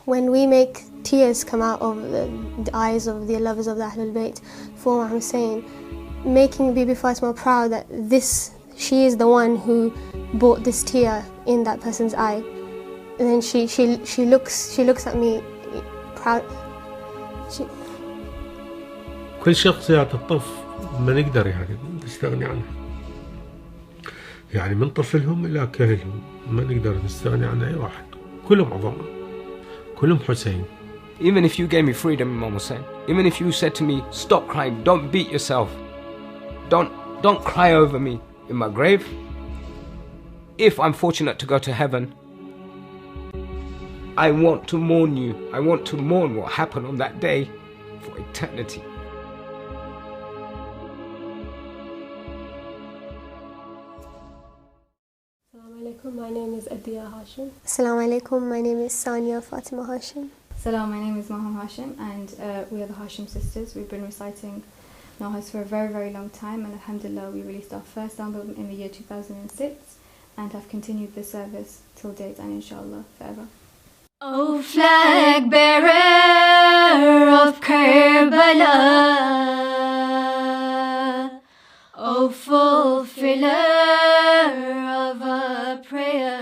When we make tears come out of the eyes of the lovers of the Ahlebait for Hussain, making Bibi Fatima proud that she is the one who brought this tear in that person's eye. And then she looks at me proud. كل شخصيات الطف ما نقدر يعني نستغني عنها. يعني من طفلهم إلى كهلهم ما نقدر نستغني عن أي واحد. كلهم عظماء. كلهم حسين. Even if you gave me freedom, Imam Hussain, even if you said to me, stop crying, don't beat yourself, don't cry over me in my grave, if I'm fortunate to go to heaven, I want to mourn you. I want to mourn what happened on that day for eternity. My name is Adiya Hashim. Assalamu alaikum, my name is Sanya Fatima Hashim. Salam, my name is Imam Hashim, and we are the Hashim sisters. We've been reciting Nahas for a very, very long time, and alhamdulillah, we released our first album in the year 2006 and have continued the service till date and inshallah forever. O flag bearer of Karbala, O fulfiller of a prayer,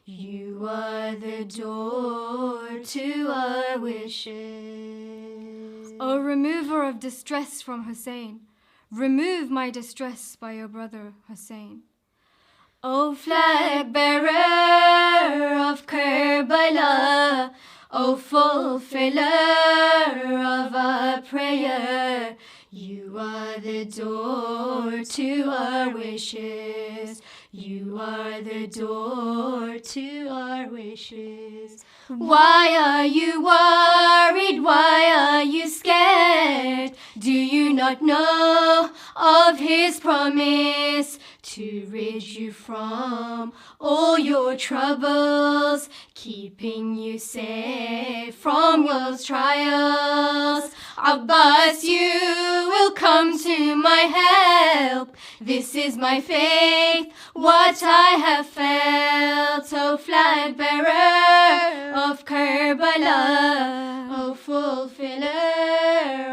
you are the door to our wishes. O remover of distress from Hussain, remove my distress by your brother Hussain. O flag bearer of Karbala, O fulfiller of our prayer, you are the door to our wishes. You are the door to our wishes. Why are you worried? Why are you scared? Do you not know of His promise to rid you from all your troubles, keeping you safe from world's trials? Abbas, you will come to my help. This is my faith, what I have felt. O flag bearer of Karbala, O fulfiller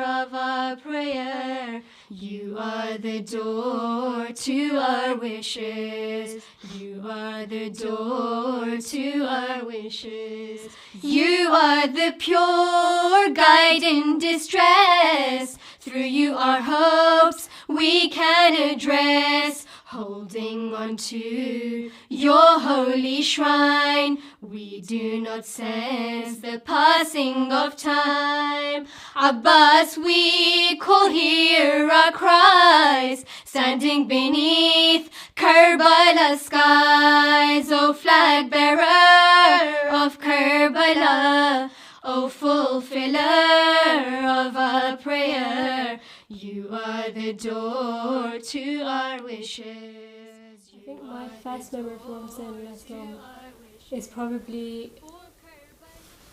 of our prayer, you are the door to our wishes. You are the door to our wishes. You are the pure guide in distress. Through you our hopes we can address. Holding on to your holy shrine, we do not sense the passing of time. Abbas, we call, hear our cries, standing beneath Karbala skies. O flag bearer of Karbala, O fulfiller of our prayer, you are the door to our wishes. I think my first memory from Hussain is probably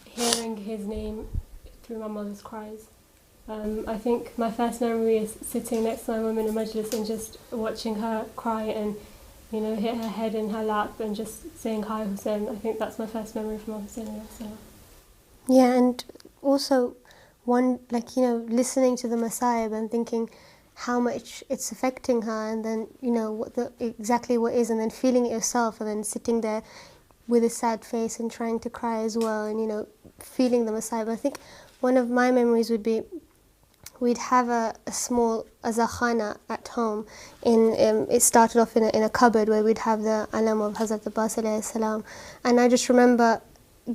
hearing his name through my mother's cries. I think my first memory is sitting next to my mum in a majlis and just watching her cry and, you know, hit her head in her lap and just saying, "Hi Hussain." I think that's my first memory from Hussain. Yeah, and also listening to the Messiah and thinking how much it's affecting her, and then, you know, exactly what is, and then feeling it yourself, and then sitting there with a sad face and trying to cry as well, and, you know, feeling the Messiah. But I think one of my memories would be we'd have a small azakhana at home. It started off in a cupboard where we'd have the alam of Hazrat Abbas alayhi salam, and I just remember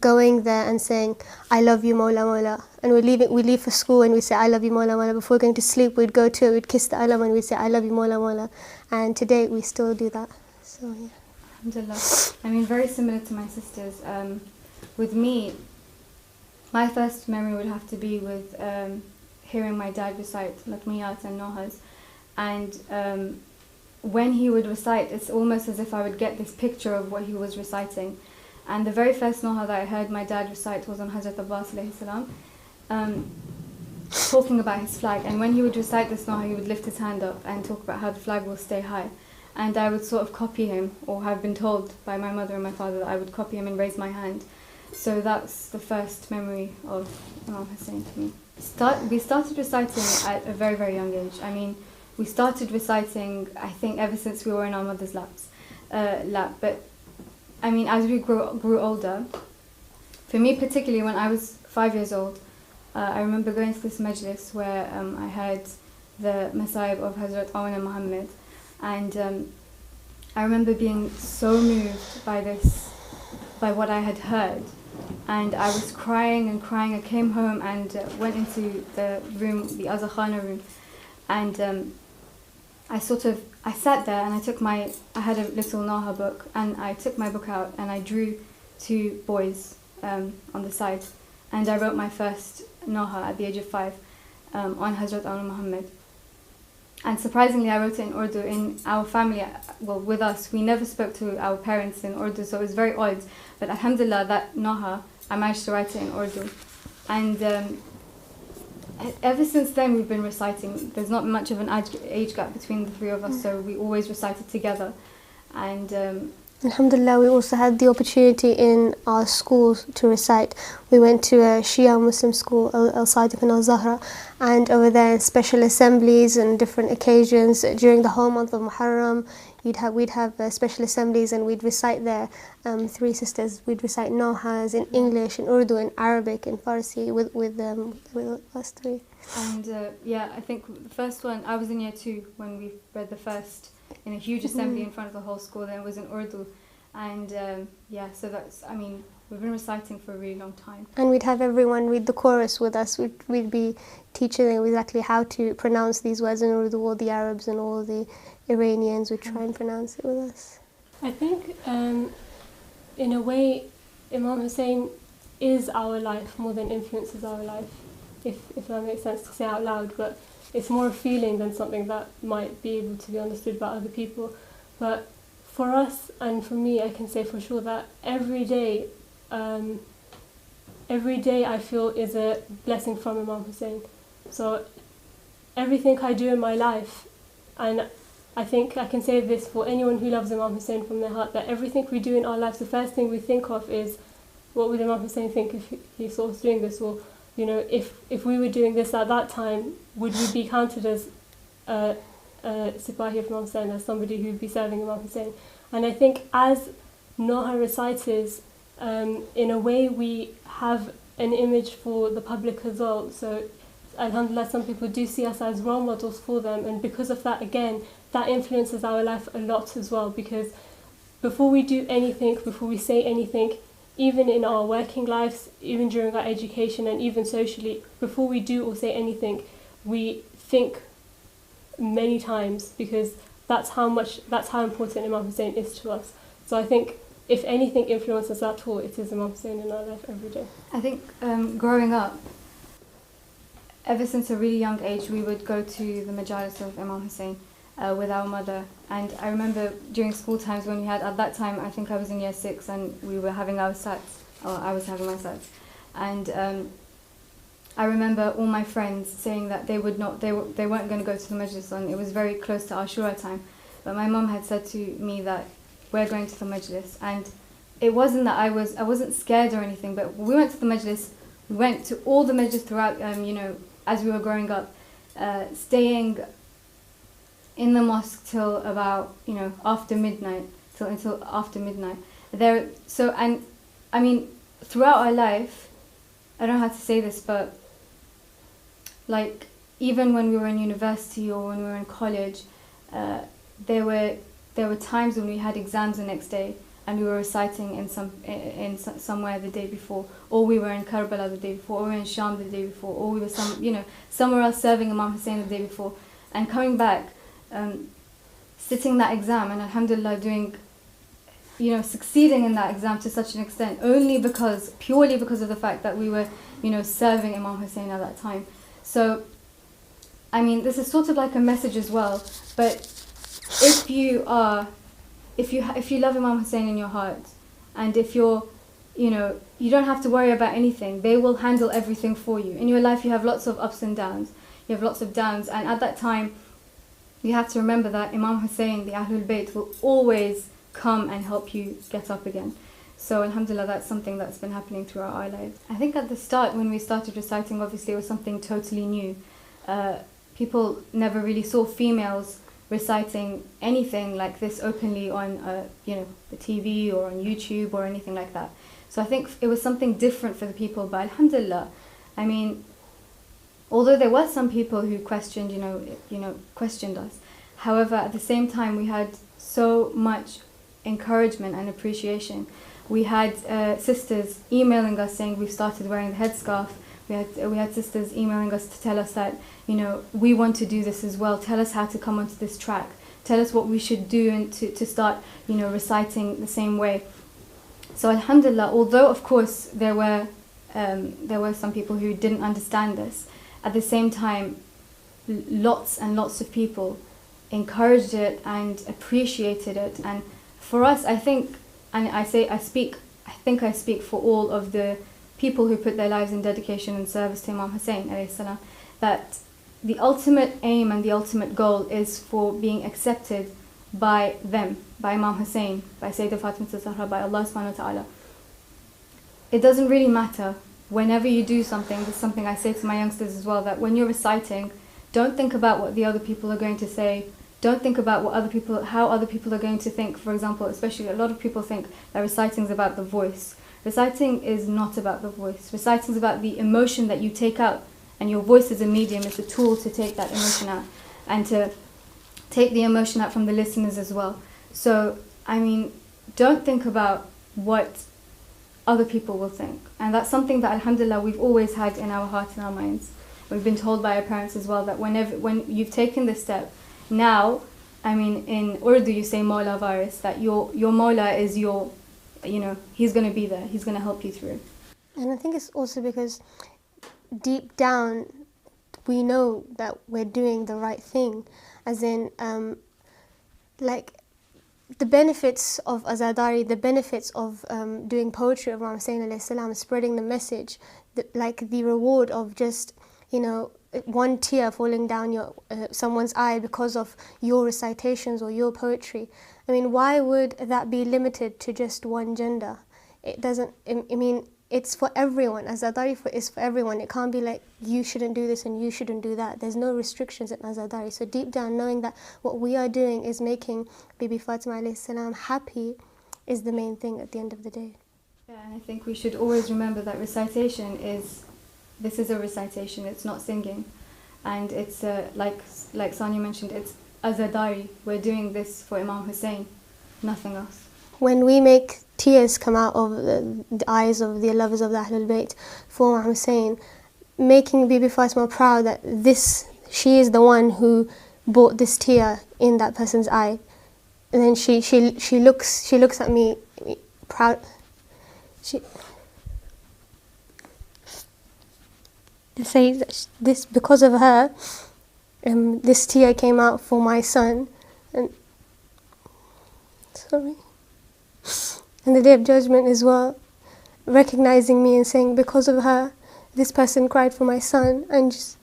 going there and saying, "I love you, Mawla Mawla." And we leave for school and we'd say, "I love you, Mawla Mawla." Before going to sleep, we'd go to it, we'd kiss the alam and we'd say, "I love you, Mawla Mawla." And today we still do that. So yeah. Alhamdulillah. I mean, very similar to my sisters. With me, my first memory would have to be with hearing my dad recite Latmiyat and Nohas. And when he would recite, it's almost as if I would get this picture of what he was reciting. And the very first Noha that I heard my dad recite was on Hazrat Abbas alayhi salam, talking about his flag. And when he would recite this Noha, he would lift his hand up and talk about how the flag will stay high. and I would sort of copy him, or have been told by my mother and my father that I would copy him and raise my hand. So that's the first memory of Imam Hussain to me. We started reciting at a very, very young age. I mean, we started reciting, I think, ever since we were in our mother's lap. But I mean, as we grew older, for me particularly, when I was 5 years old, I remember going to this majlis where I heard the Masayib of Hazrat Auna Muhammad, and I remember being so moved by what I had heard, and I was crying and crying. I came home and went into the room, the Azakhana room, and I sat there and I had a little Naha book, and I took my book out and I drew two boys on the side, and I wrote my first Naha at the age of 5 on Hazrat Auna Muhammad. And surprisingly, I wrote it in Urdu. In our family, well, with us, we never spoke to our parents in Urdu, so it was very odd. But alhamdulillah, that Naha, I managed to write it in Urdu. And ever since then, we've been reciting. There's not much of an age gap between the three of us, so we always recited together. And alhamdulillah, we also had the opportunity in our schools to recite. We went to a Shia Muslim school, Al-Sadiq and Al-Zahra, and over there in special assemblies and different occasions during the whole month of Muharram, we'd have special assemblies, and we'd recite there. Three sisters, we'd recite Nohas in English, in Urdu, in Arabic, in Farsi with us three. And I think the first one, I was in year 2 when we read the first in a huge assembly in front of the whole school. Then it was in Urdu, and so that's, I mean, we've been reciting for a really long time. And we'd have everyone read the chorus with us. We'd be teaching them exactly how to pronounce these words in Urdu. All the Arabs and all the Iranians would try and pronounce it with us. I think in a way Imam Hussain is our life more than influences our life, if that makes sense to say out loud, but it's more a feeling than something that might be able to be understood by other people. But for us, and for me, I can say for sure that every day I feel is a blessing from Imam Hussain. So everything I do in my life, and I think I can say this for anyone who loves Imam Hussain from their heart, that everything we do in our lives, the first thing we think of is, what would Imam Hussain think if he saw us doing this? Or, you know, if we were doing this at that time, would we be counted as a Sipahi of Imam Hussain, as somebody who would be serving Imam Hussain? And I think as Noha reciters, in a way we have an image for the public as well. So alhamdulillah, some people do see us as role models for them, and because of that, again, that influences our life a lot as well, because before we do anything, before we say anything, even in our working lives, even during our education, and even socially, before we do or say anything, we think many times, because that's how important Imam Hussain is to us. So I think if anything influences at all, it is Imam Hussain in our life every day. I think growing up, ever since a really young age, we would go to the majalis of Imam Hussain with our mother. And I remember during school times when we had, at that time, I think I was in year 6, and we were having our sats, or I was having my sats. And I remember all my friends saying that they weren't going to go to the majlis, and it was very close to Ashura time. But my mum had said to me that we're going to the majlis, and it wasn't that I wasn't scared or anything, but we went to the majlis. We went to all the majlis throughout, as we were growing up, staying in the mosque till about, after midnight, until after midnight. Throughout our life, I don't know how to say this, but like even when we were in university or when we were in college, there were times when we had exams the next day and we were reciting in somewhere the day before, or we were in Karbala the day before, or we were in Sham the day before, or we were somewhere else serving Imam Hussain the day before, and coming back, sitting that exam, and alhamdulillah doing, succeeding in that exam to such an extent, purely because of the fact that we were, serving Imam Hussain at that time. So, I mean, this is sort of like a message as well, but if you love Imam Hussain in your heart, and if you don't have to worry about anything, they will handle everything for you. In your life, you have lots of ups and downs. You have lots of downs, and at that time, you have to remember that Imam Hussain, the Ahlul Bayt, will always come and help you get up again. So alhamdulillah, that's something that's been happening throughout our lives. I think at the start, when we started reciting, obviously it was something totally new. People never really saw females reciting anything like this openly on the TV or on YouTube or anything like that. So I think it was something different for the people, but alhamdulillah, I mean, although there were some people who questioned, questioned us, however, at the same time, we had so much encouragement and appreciation. We had sisters emailing us saying we've started wearing the headscarf. We had sisters emailing us to tell us that, we want to do this as well. Tell us how to come onto this track. Tell us what we should do and to start, reciting the same way. So alhamdulillah, although of course there were some people who didn't understand this, at the same time, lots and lots of people encouraged it and appreciated it. And for us, I think, and I speak for all of the people who put their lives in dedication and service to Imam Hussain alayhi salam, that the ultimate aim and the ultimate goal is for being accepted by them, by Imam Hussain, by Sayyidah Fatima Zahra, by Allah subhanahu wa ta'ala. It doesn't really matter. Whenever you do something, this is something I say to my youngsters as well, that when you're reciting, don't think about what the other people are going to say. Don't think about how other people are going to think. For example, especially a lot of people think that reciting is about the voice. Reciting is not about the voice. Reciting is about the emotion that you take out, and your voice is a medium, it's a tool to take that emotion out and to take the emotion out from the listeners as well. So, I mean, don't think about what other people will think. And that's something that alhamdulillah we've always had in our hearts and our minds. We've been told by our parents as well that when you've taken this step, now, I mean, in Urdu you say Mawla Varis, that your Mawla is your, he's going to be there, he's going to help you through. And I think it's also because deep down we know that we're doing the right thing, as in the benefits of Azadari, the benefits of doing poetry of Imam Hussain alayhi salam, spreading the message, the reward of just, one tear falling down someone's eye because of your recitations or your poetry. I mean, why would that be limited to just one gender? It doesn't, I mean, it's for everyone. Azadari is for everyone. It can't be like, you shouldn't do this and you shouldn't do that. There's no restrictions in Azadari. So deep down, knowing that what we are doing is making Bibi Fatima alayhi salam happy is the main thing at the end of the day. Yeah, and I think we should always remember that recitation is a recitation, it's not singing. And it's, like Sanya mentioned, it's Azadari. We're doing this for Imam Hussain, nothing else. When we make tears come out of the eyes of the lovers of the Ahlul Bayt for Imam Hussain, making Bibi Fatima proud that she is the one who brought this tear in that person's eye. And then she looks at me proud. To say that this, because of her, this tear came out for my son, and the Day of Judgment as well, recognizing me and saying, because of her, this person cried for my son, and just.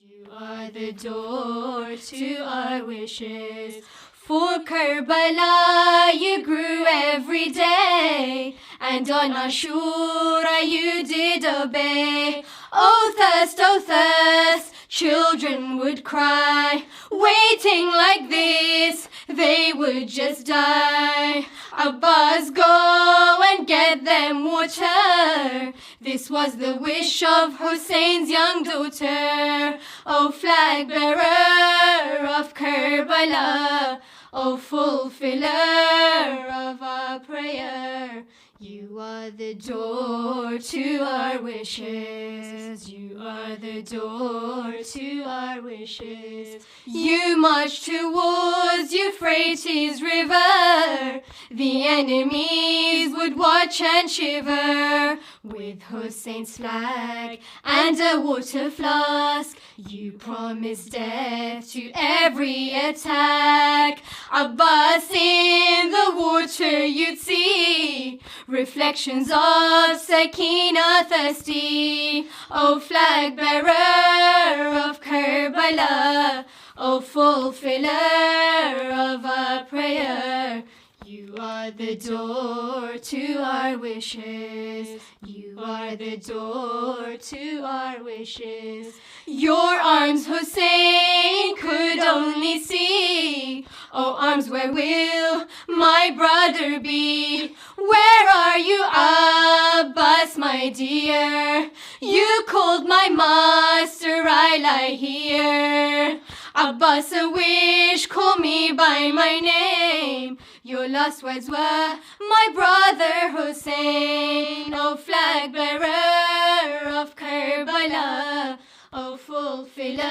You are the door to our wishes. For Karbala you grew every day, and on Ashura you did obey. Oh thirst, children would cry, waiting like this, they would just die. Abbas, go and get them water. This was the wish of Hussein's young daughter. O flag bearer of Karbala, O fulfiller of our prayer, you are the door to our wishes. You are the door to our wishes. You march towards Euphrates River. The enemies would watch and shiver. With Hussein's flag and a water flask, you promised death to every attack. Abbas, in the water you'd see reflections of Sakina thirsty. O flag bearer of Karbala, O fulfiller of our prayer, you are the door to our wishes. You are the door to our wishes. Your arms, Hussain, could only see. Oh, arms, where will my brother be? Where are you, Abbas, my dear? You called my master, I lie here. Abbas, a wish, call me by my name. Your last words were, my brother Hussain. O flag bearer of Karbala, O fulfiller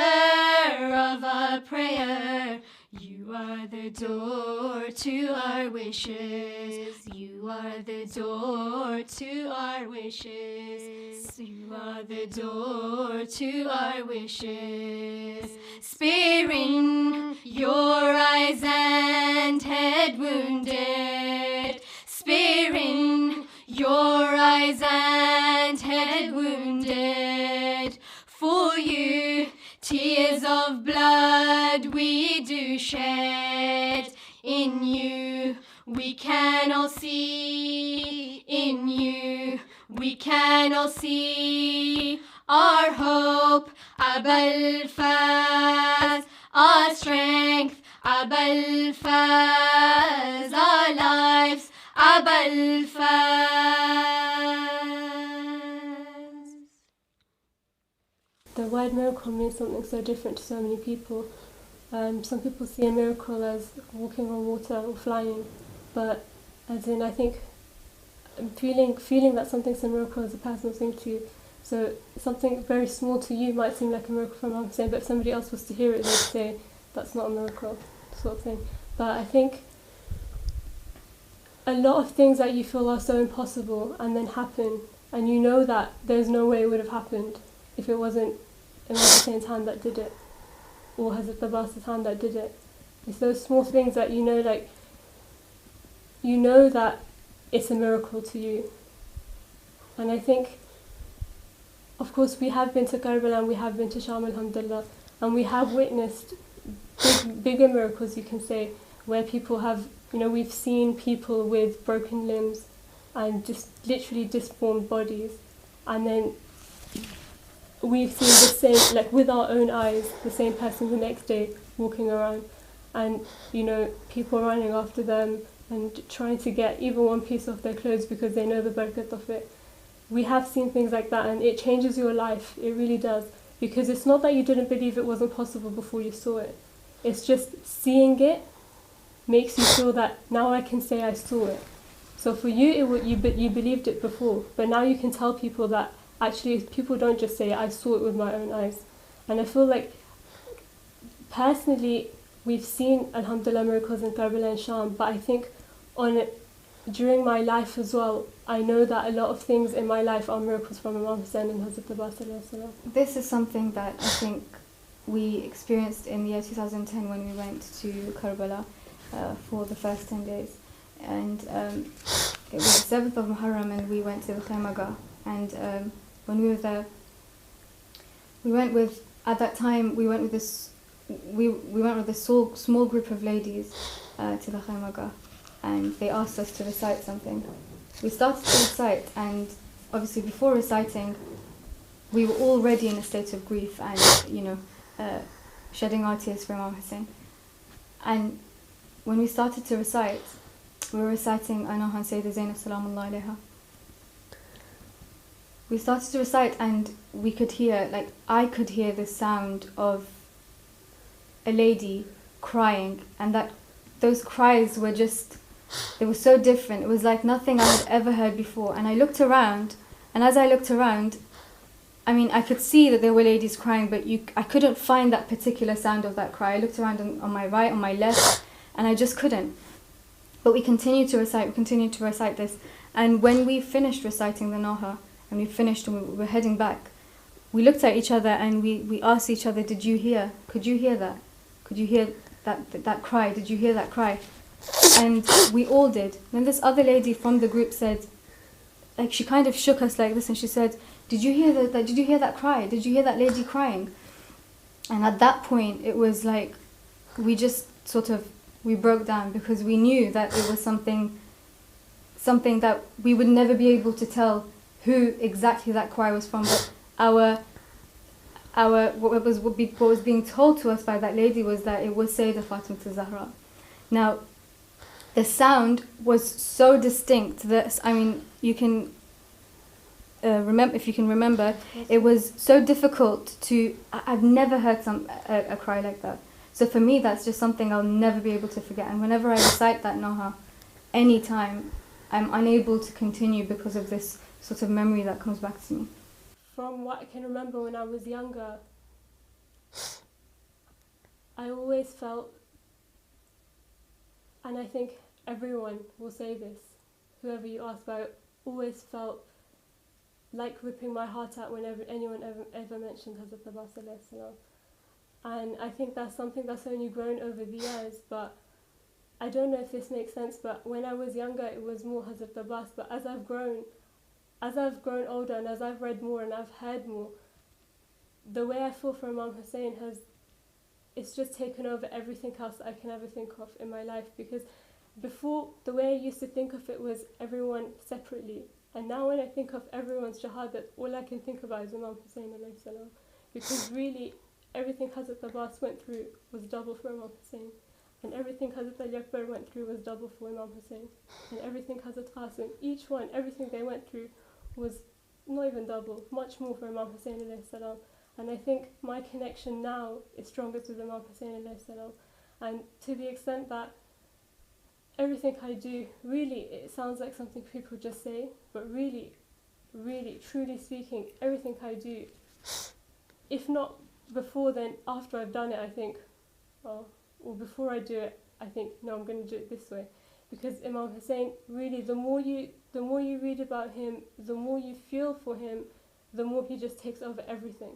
of our prayer, you are the door to our wishes. You are the door to our wishes. You are the door to our wishes. Sparing your eyes and head wounded. Sparing your eyes and head wounded. For you, tears of blood we do shed. In you we can all see. In you we can all see our hope, Abul Faz, our strength, Abul Faz, our lives, Abul Faz. The word miracle means something so different to so many people. Some people see a miracle as walking on water or flying, but as in I think feeling that something's a miracle is a personal thing to you. So something very small to you might seem like a miracle from Imam Hussain, but if somebody else was to hear it, they'd say that's not a miracle, sort of thing. But I think a lot of things that you feel are so impossible and then happen, and you know that there's no way it would have happened if it wasn't Imam Hussein's hand that did it, or Hazrat Abbas's hand that did it. It's those small things that you know that it's a miracle to you. And I think, of course, we have been to Karbala and we have been to Sham, alhamdulillah, and we have witnessed bigger miracles, you can say, where people have, we've seen people with broken limbs and just literally disformed bodies, and then we've seen the same, like with our own eyes, the same person the next day walking around, and people running after them and trying to get even one piece off their clothes because they know the barakat of it. We have seen things like that, and it changes your life. It really does, because it's not that you didn't believe it wasn't possible before you saw it. It's just seeing it makes you feel that now I can say I saw it. So for you, you believed it before, but now you can tell people that actually people don't just say I saw it with my own eyes. And I feel like personally we've seen alhamdulillah miracles in Karbala and Sham, but I think during my life as well, I know that a lot of things in my life are miracles from Imam Hussain and Hazrat Abbas. This is something that I think we experienced in the year 2010 when we went to Karbala for the first 10 days. And it was the 7th of Muharram, and we went to the Khaymaga. And when we were there, at that time we went with this small group of ladies to the Khaymaga, and they asked us to recite something. We started to recite, and obviously before reciting we were already in a state of grief and shedding our tears for Imam Hussain. And when we started to recite, we were reciting Anahan Sayyidah Zainab Salamullah Alayha. We started to recite, and we could hear, I could hear the sound of a lady crying, and those cries were they were so different. It was like nothing I had ever heard before. And I looked around, and as I looked around, I could see that there were ladies crying, but I couldn't find that particular sound of that cry. I looked around on my right, on my left, and I just couldn't. But we continued to recite this. And when we finished reciting the Naha, and we finished and we were heading back, we looked at each other and we asked each other, could you hear that? Could you hear that cry? Did you hear that cry? And we all did. Then this other lady from the group said, like she kind of shook us like this, and she said, "Did you hear that? Did you hear that cry? Did you hear that lady crying?" And at that point, it was like we just sort of broke down, because we knew that it was something that we would never be able to tell who exactly that cry was from. But what was being told to us by that lady was that it was Sayyidah Fatima Zahra. Now, the sound was so distinct that, I mean, you can remember, if you can remember, it was so difficult to. I've never heard a cry like that. So for me, that's just something I'll never be able to forget. And whenever I recite that Noha, anytime, I'm unable to continue because of this sort of memory that comes back to me. From what I can remember when I was younger, I always felt, and I think everyone will say this, whoever you ask about, always felt like ripping my heart out whenever anyone ever mentioned Hazrat Abbas alayhi salam. And I think that's something that's only grown over the years, but I don't know if this makes sense, but when I was younger it was more Hazrat Abbas, but as I've grown older and as I've read more and I've heard more, the way I feel for Imam Hussain it's just taken over everything else I can ever think of in my life, because before, the way I used to think of it was everyone separately, and now when I think of everyone's shahadat, all I can think about is Imam Hussain alayhi salam, because really everything Hazrat Abbas went through was double for Imam Hussain, and everything Hazrat Ali Akbar went through was double for Imam Hussain, and everything Hazrat Qasim, each one, everything they went through was not even double, much more for Imam Hussain alayhi salam. And I think my connection now is strongest with Imam Hussain alayhi salam, and to the extent that everything I do, really, it sounds like something people just say, but really, really, truly speaking, everything I do, if not before then, after I've done it, I think, or before I do it, I think, no, I'm going to do it this way. Because Imam Hussain, really, the more you read about him, the more you feel for him, the more he just takes over everything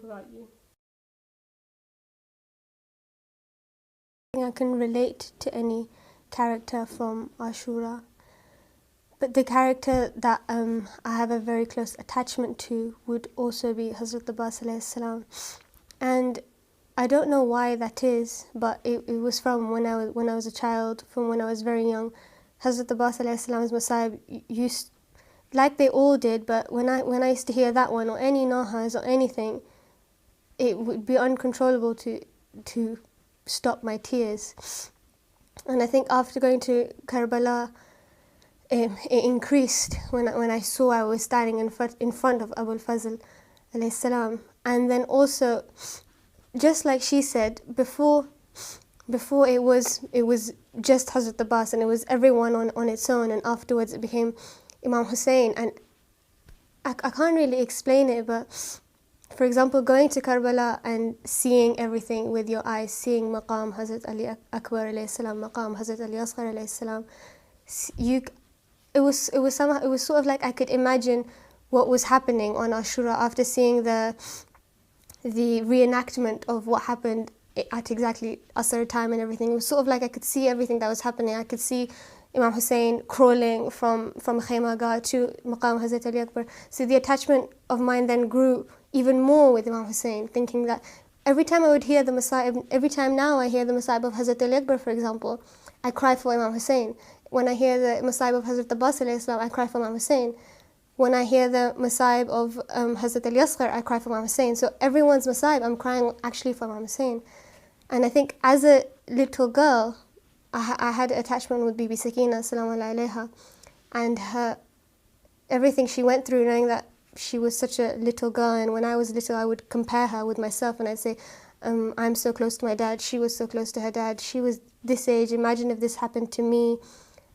about you. I can relate to any character from Ashura, but the character that I have a very close attachment to would also be Hazrat Abbas alayhi salam. And I don't know why that is, but it was from when I was a child, from when I was very young. Hazrat Abbas alayhi salam's masayib used, like they all did, but when I used to hear that one or any nahas or anything, it would be uncontrollable to stop my tears. And I think after going to Karbala, it increased when I saw I was standing in front of Abul Fazl alayhi salam. And then also, just like she said, before it was just Hazrat Abbas and it was everyone on its own, and afterwards it became Imam Hussain. And I can't really explain it, but for example, going to Karbala and seeing everything with your eyes, seeing Maqam Hazrat Ali Akbar alayhi salam, Maqam Hazrat Ali Asghar alayhi salam, it was sort of like I could imagine what was happening on Ashura after seeing the reenactment of what happened at exactly Asr time and everything. It was sort of like I could see everything that was happening. I could see Imam Hussain crawling from Khayma Gah to Maqam Hazrat Ali Akbar. So the attachment of mine then grew even more with Imam Hussain, thinking that every time I would hear the Masa'ib, every time now I hear the Masa'ib of Hazrat Ali Akbar, for example, I cry for Imam Hussain. When I hear the Masa'ib of Hazrat Abbas alayhi salam, I cry for Imam Hussain. When I hear the Masa'ib of Hazrat Ali Asghar, I cry for Imam Hussain. So everyone's Masa'ib, I'm crying actually for Imam Hussain. And I think as a little girl, I had an attachment with Bibi Sakina, salamu alayha, and everything she went through, knowing that she was such a little girl, and when I was little I would compare her with myself and I'd say, I'm so close to my dad, she was so close to her dad, she was this age, imagine if this happened to me.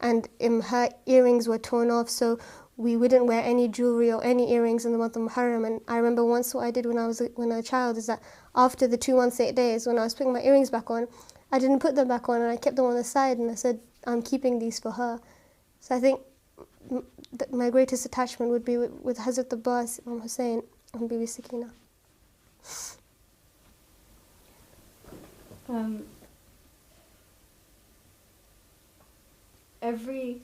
And her earrings were torn off, so we wouldn't wear any jewelry or any earrings in the month of Muharram. And I remember once what I did when I was a child is that after the 2 months, 8 days, when I was putting my earrings back on, I didn't put them back on and I kept them on the side and I said, I'm keeping these for her. So I think my greatest attachment would be with Hazrat Abbas, Imam Hussain, and Bibi Sakina. Every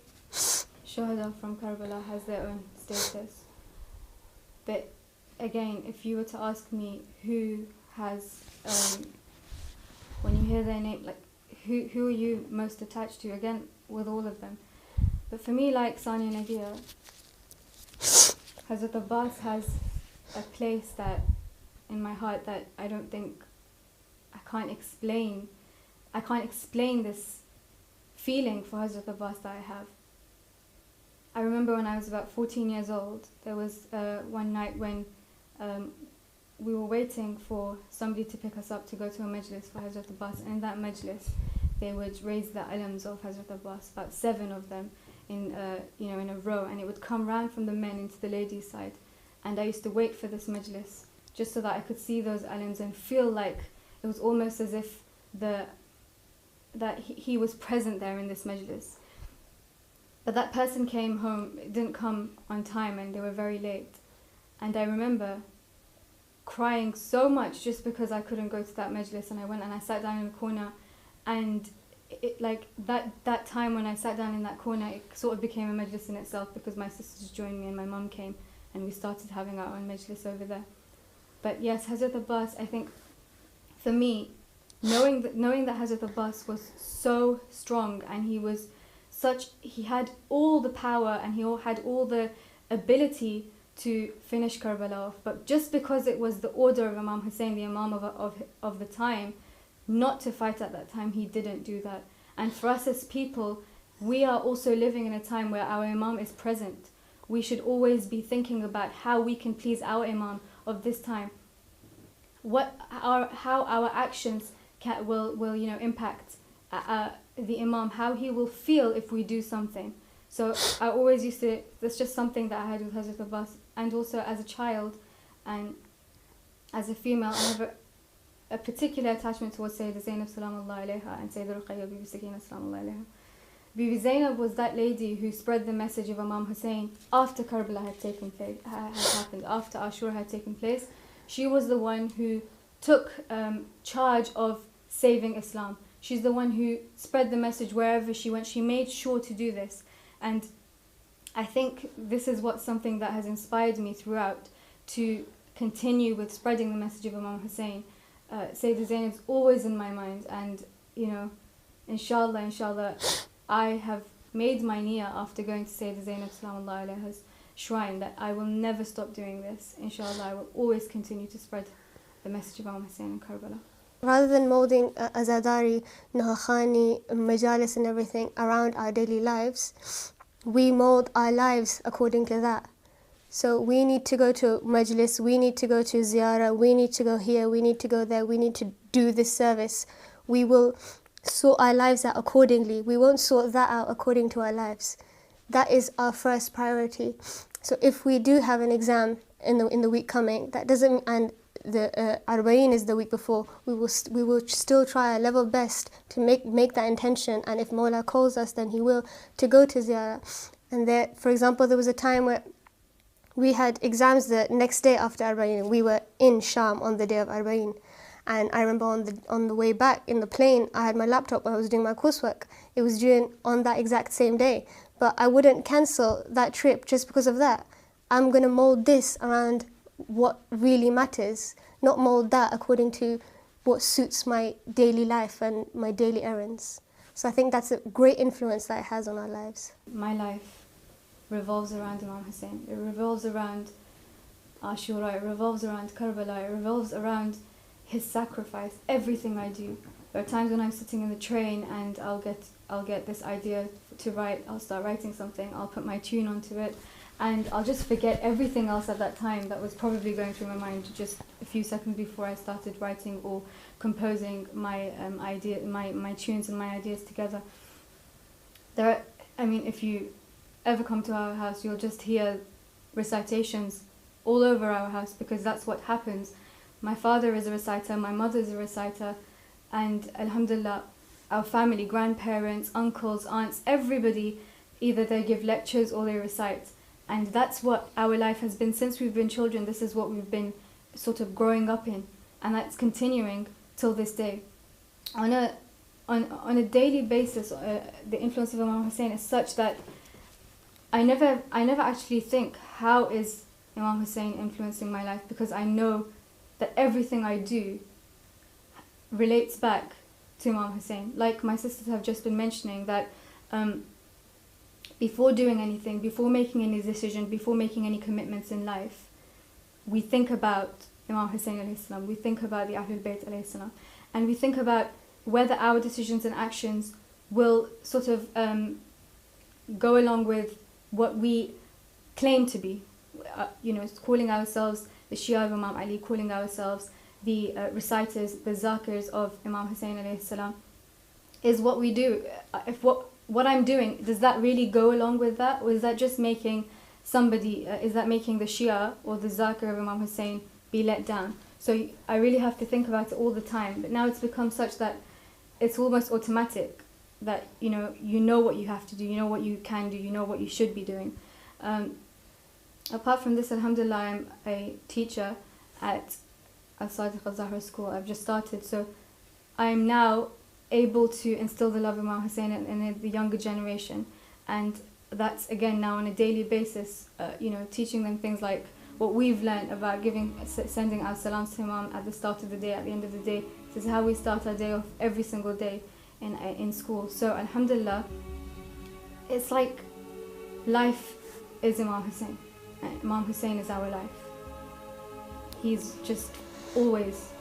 Shuhada from Karbala has their own status. But again, if you were to ask me who has, when you hear their name, like who are you most attached to? Again, with all of them. But for me, like Sani and Nadia, Hazrat Abbas has a place that in my heart that I don't think I can't explain this feeling for Hazrat Abbas that I have. I remember when I was about 14 years old, there was one night when we were waiting for somebody to pick us up to go to a majlis for Hazrat Abbas, and in that majlis they would raise the alams of Hazrat Abbas, about 7 of them in in a row, and it would come round from the men into the ladies' side. And I used to wait for this majlis just so that I could see those alams and feel like it was almost as if that he was present there in this majlis. But that person came home, it didn't come on time, and they were very late. And I remember crying so much just because I couldn't go to that majlis, and I went and I sat down in a corner, and it, like that time when I sat down in that corner, it sort of became a majlis in itself, because my sisters joined me and my mum came and we started having our own majlis over there. But yes, Hazrat Abbas, I think for me, knowing that Hazrat Abbas was so strong, and he had all the power and he had all the ability to finish Karbala off, but just because it was the order of Imam Hussain, the Imam of the time, not to fight at that time, he didn't do that. And for us as people, we are also living in a time where our Imam is present. We should always be thinking about how we can please our Imam of this time. How our actions will impact the Imam, how he will feel if we do something. So I always used to, that's just something that I had with Hazrat Abbas. And also as a child and as a female, I have a particular attachment towards Sayyidah Zainab Salaamullah Alayha and Sayyidah Ruqayya Bibi Sakina Salaamullah Alayha. Bibi Zainab was that lady who spread the message of Imam Hussain after Karbala had happened, after Ashura had taken place. She was the one who took charge of saving Islam. She's the one who spread the message wherever she went. She made sure to do this. And I think this is something that has inspired me throughout to continue with spreading the message of Imam Hussain. Sayyidah Zainab's always in my mind, and inshallah, I have made my niyyah after going to Sayyidah Zainab Salaamullah Alayha's shrine that I will never stop doing this. Inshallah, I will always continue to spread the message of Imam Hussain in Karbala. Rather than molding Azadari, Nahakhani, Majalis and everything around our daily lives, we mold our lives according to that. So we need to go to Majlis, we need to go to Ziyarah, we need to go here, we need to go there, we need to do this service. We will sort our lives out accordingly. We won't sort that out according to our lives. That is our first priority. So if we do have an exam in the week coming, that doesn't, and the Arba'in is the week before, we will still try our level best to make that intention, and if Mawla calls us, then he will, to go to Ziyarah. And there, for example, there was a time where we had exams the next day after Arba'in. We were in Sham on the day of Arba'in. And I remember on the way back in the plane, I had my laptop when I was doing my coursework. It was due on that exact same day. But I wouldn't cancel that trip just because of that. I'm going to mold this around what really matters, not mold that according to what suits my daily life and my daily errands. So I think that's a great influence that it has on our lives. My life revolves around Imam Hussain. It revolves around Ashura. It revolves around Karbala. It revolves around his sacrifice. Everything I do. There are times when I'm sitting in the train and I'll get this idea to write. I'll start writing something. I'll put my tune onto it, and I'll just forget everything else at that time that was probably going through my mind just a few seconds before I started writing or composing my my tunes and my ideas together. If you ever come to our house, you'll just hear recitations all over our house, because that's what happens. My father is a reciter, my mother is a reciter, and alhamdulillah, our family, grandparents, uncles, aunts, everybody, either they give lectures or they recite. And that's what our life has been since we've been children. This is what we've been sort of growing up in, and that's continuing till this day. On a daily basis, the influence of Imam Hussain is such that I never actually think, how is Imam Hussain influencing my life? Because I know that everything I do relates back to Imam Hussain. Like my sisters have just been mentioning, that before doing anything, before making any decision, before making any commitments in life, we think about Imam Hussain alayhi salam, we think about the Ahlebait alayhi salam, and we think about whether our decisions and actions will sort of go along with what we claim to be. Calling ourselves the Shia of Imam Ali, calling ourselves the reciters, the zakirs of Imam Hussain alayhi salam, is what we do. If what I'm doing, does that really go along with that? Or is that just making somebody, is that making the Shia or the zakir of Imam Hussain be let down? So I really have to think about it all the time. But now it's become such that it's almost automatic, that you know what you have to do, you know what you can do, you know what you should be doing. Apart from this, alhamdulillah, I'm a teacher at Al-Sadiq al-Zahra school. I've just started, so I'm now able to instill the love of Imam Hussain in the younger generation, and that's again now on a daily basis, teaching them things like what we've learned about sending our salams to Imam at the start of the day, at the end of the day. This is how we start our day off every single day in school. So alhamdulillah, it's like life is Imam Hussain. Imam Hussain is our life. He's just always